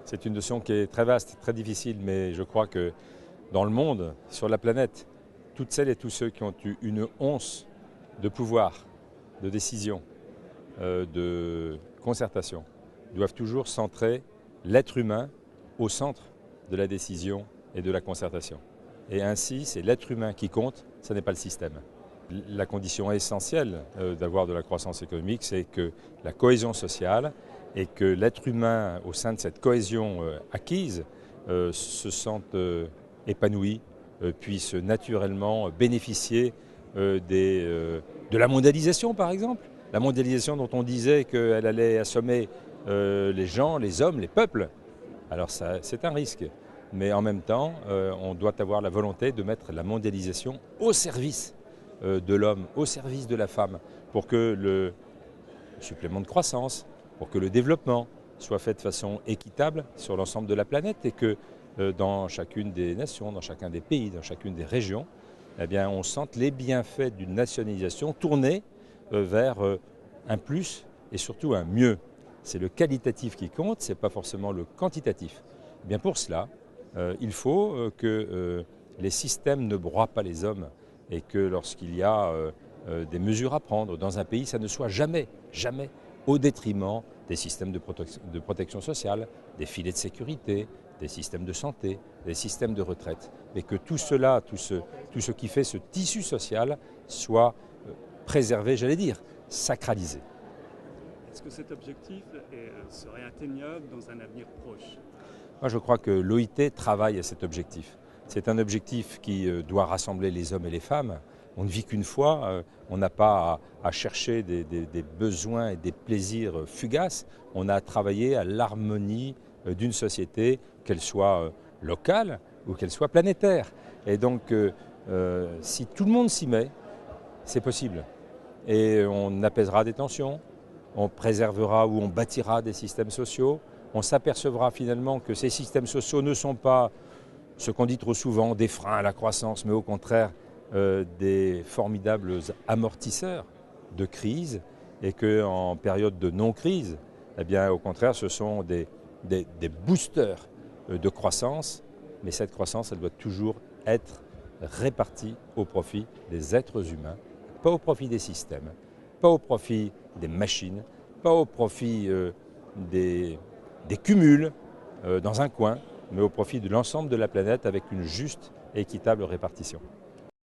C'est une notion qui est très vaste, très difficile, mais je crois que dans le monde, sur la planète, toutes celles et tous ceux qui ont eu une once de pouvoir, de décision, de concertation, doivent toujours centrer l'être humain au centre de la décision et de la concertation. Et ainsi, c'est l'être humain qui compte, ce n'est pas le système. La condition essentielle d'avoir de la croissance économique, c'est que la cohésion sociale et que l'être humain, au sein de cette cohésion acquise, se sente épanoui, puisse naturellement bénéficier de la mondialisation, par exemple. La mondialisation dont on disait qu'elle allait assommer les gens, les hommes, les peuples. Alors c'est un risque. Mais en même temps, on doit avoir la volonté de mettre la mondialisation au service de l'homme, au service de la femme, pour que le supplément de croissance, pour que le développement soit fait de façon équitable sur l'ensemble de la planète et que dans chacune des nations, dans chacun des pays, dans chacune des régions, eh bien, on sente les bienfaits d'une nationalisation tournée vers un plus et surtout un mieux. C'est le qualitatif qui compte, ce n'est pas forcément le quantitatif. Eh bien pour cela, il faut que les systèmes ne broient pas les hommes et que lorsqu'il y a des mesures à prendre dans un pays, ça ne soit jamais au détriment des systèmes de protection sociale, des filets de sécurité, des systèmes de santé, des systèmes de retraite. Mais que tout cela, tout ce qui fait ce tissu social soit préservé, j'allais dire, sacralisé. Est-ce que cet objectif serait atteignable dans un avenir proche ? Moi, je crois que l'OIT travaille à cet objectif. C'est un objectif qui doit rassembler les hommes et les femmes. On ne vit qu'une fois, on n'a pas à chercher des besoins et des plaisirs fugaces. On a travaillé à l'harmonie d'une société, qu'elle soit locale ou qu'elle soit planétaire. Et donc, si tout le monde s'y met, c'est possible. Et on apaisera des tensions, on préservera ou on bâtira des systèmes sociaux. On s'apercevra finalement que ces systèmes sociaux ne sont pas ce qu'on dit trop souvent, des freins à la croissance, mais au contraire des formidables amortisseurs de crise et qu'en période de non-crise, eh bien, au contraire, ce sont des boosters de croissance, mais cette croissance, elle doit toujours être répartie au profit des êtres humains, pas au profit des systèmes, pas au profit des machines, pas au profit des cumuls dans un coin, mais au profit de l'ensemble de la planète avec une juste et équitable répartition.